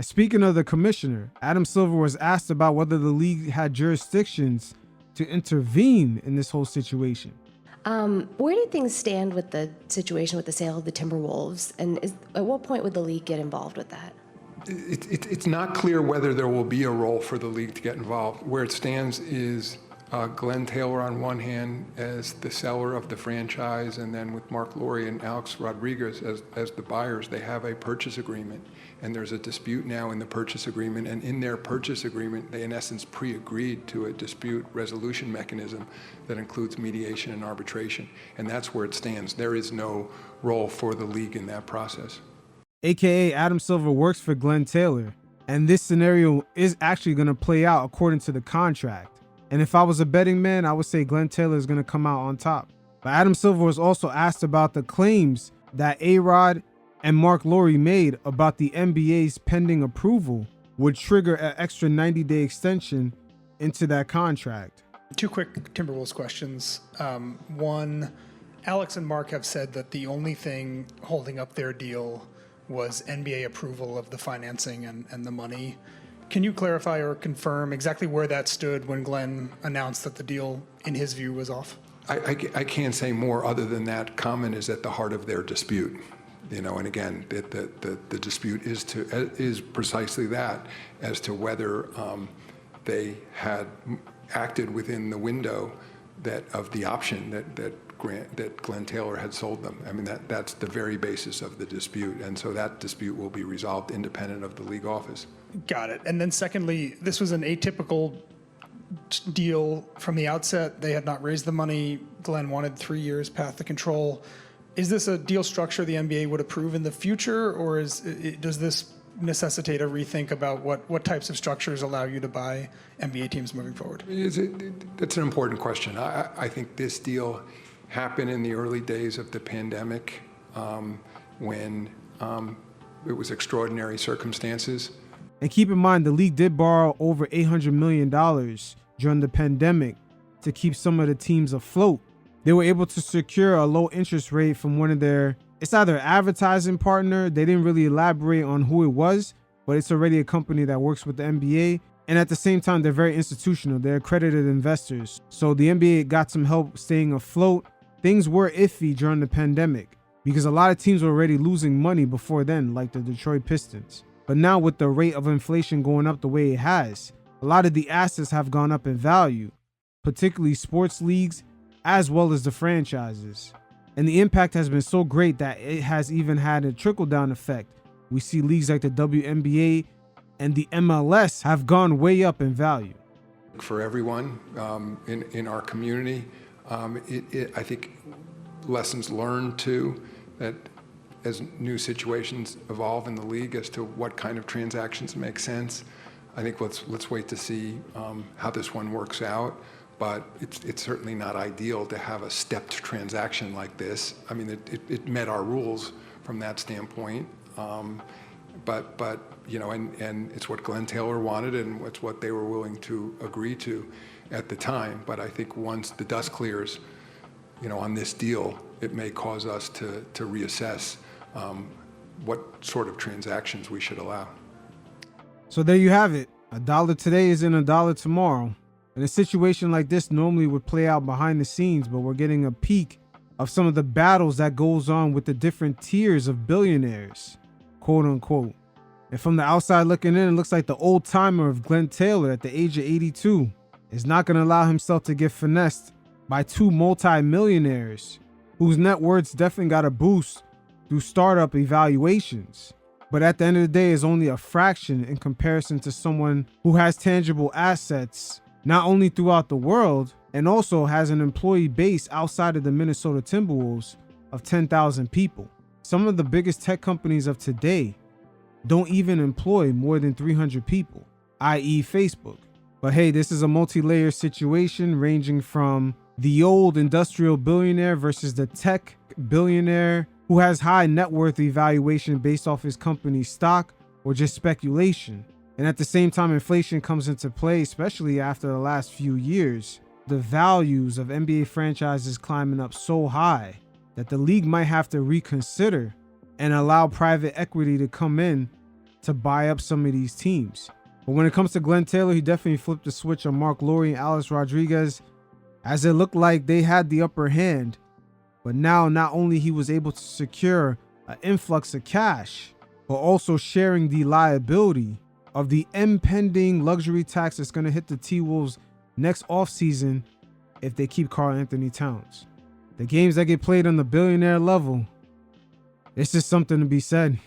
And speaking of the commissioner, Adam Silver was asked about whether the league had jurisdictions to intervene in this whole situation. Where do things stand with the situation with the sale of the Timberwolves? And at what point would the league get involved with that? It's not clear whether there will be a role for the league to get involved. Where it stands is Glen Taylor on one hand as the seller of the franchise, and then with Marc Lore and Alex Rodriguez as the buyers, they have a purchase agreement. And there's a dispute now in the purchase agreement, and in their purchase agreement, they in essence pre-agreed to a dispute resolution mechanism that includes mediation and arbitration. And that's where it stands. There is no role for the league in that process. AKA Adam Silver works for Glen Taylor, and this scenario is actually going to play out according to the contract. And if I was a betting man, I would say Glen Taylor is going to come out on top. But Adam Silver was also asked about the claims that A-Rod and Marc Lore made about the NBA's pending approval would trigger an extra 90-day extension into that contract. Two quick Timberwolves questions. One, Alex and Marc have said that the only thing holding up their deal was NBA approval of the financing and the money. Can you clarify or confirm exactly where that stood when Glen announced that the deal, in his view, was off? I can't say more other than that comment is at the heart of their dispute. You know, and again, the dispute is precisely that, as to whether they had acted within the window of the option that Glen Taylor had sold them. I mean, that's the very basis of the dispute, and so that dispute will be resolved independent of the league office. Got it. And then secondly, this was an atypical deal from the outset. They had not raised the money. Glen wanted 3 years path to control. Is this a deal structure the NBA would approve in the future, or does this necessitate a rethink about what types of structures allow you to buy NBA teams moving forward? That's an important question. I think this deal happened in the early days of the pandemic when it was extraordinary circumstances. And keep in mind, the league did borrow over $800 million during the pandemic to keep some of the teams afloat. They were able to secure a low interest rate from one of their, it's either advertising partner, they didn't really elaborate on who it was, but it's already a company that works with the NBA. And at the same time, they're very institutional. They're accredited investors. So the NBA got some help staying afloat. Things were iffy during the pandemic because a lot of teams were already losing money before then, like the Detroit Pistons. But now with the rate of inflation going up the way it has, a lot of the assets have gone up in value, particularly sports leagues, as well as the franchises. And the impact has been so great that it has even had a trickle-down effect. We see leagues like the WNBA and the MLS have gone way up in value. For everyone in our community, I think lessons learned too, that as new situations evolve in the league as to what kind of transactions make sense, I think let's wait to see how this one works out. But it's certainly not ideal to have a stepped transaction like this. I mean, it met our rules from that standpoint. But you know, and it's what Glen Taylor wanted, and it's what they were willing to agree to at the time. But I think once the dust clears, you know, on this deal, it may cause us to reassess what sort of transactions we should allow. So there you have it. $1 today isn't $1 tomorrow. And a situation like this normally would play out behind the scenes, but we're getting a peek of some of the battles that goes on with the different tiers of billionaires, quote unquote. And from the outside looking in, it looks like the old timer of Glen Taylor at the age of 82 is not going to allow himself to get finessed by two multi-millionaires whose net worths definitely got a boost through startup evaluations. But at the end of the day, is only a fraction in comparison to someone who has tangible assets not only throughout the world, and also has an employee base outside of the Minnesota Timberwolves of 10,000 people. Some of the biggest tech companies of today don't even employ more than 300 people, i.e. Facebook. But hey, this is a multi-layer situation ranging from the old industrial billionaire versus the tech billionaire who has high net worth evaluation based off his company's stock or just speculation. And at the same time, inflation comes into play, especially after the last few years. The values of NBA franchises climbing up so high that the league might have to reconsider and allow private equity to come in to buy up some of these teams. But when it comes to Glen Taylor, he definitely flipped the switch on Marc Lore and Alex Rodriguez, as it looked like they had the upper hand. But now not only he was able to secure an influx of cash, but also sharing the liability of the impending luxury tax that's going to hit the T-Wolves next offseason if they keep Karl Anthony Towns. The games that get played on the billionaire level, it's just something to be said.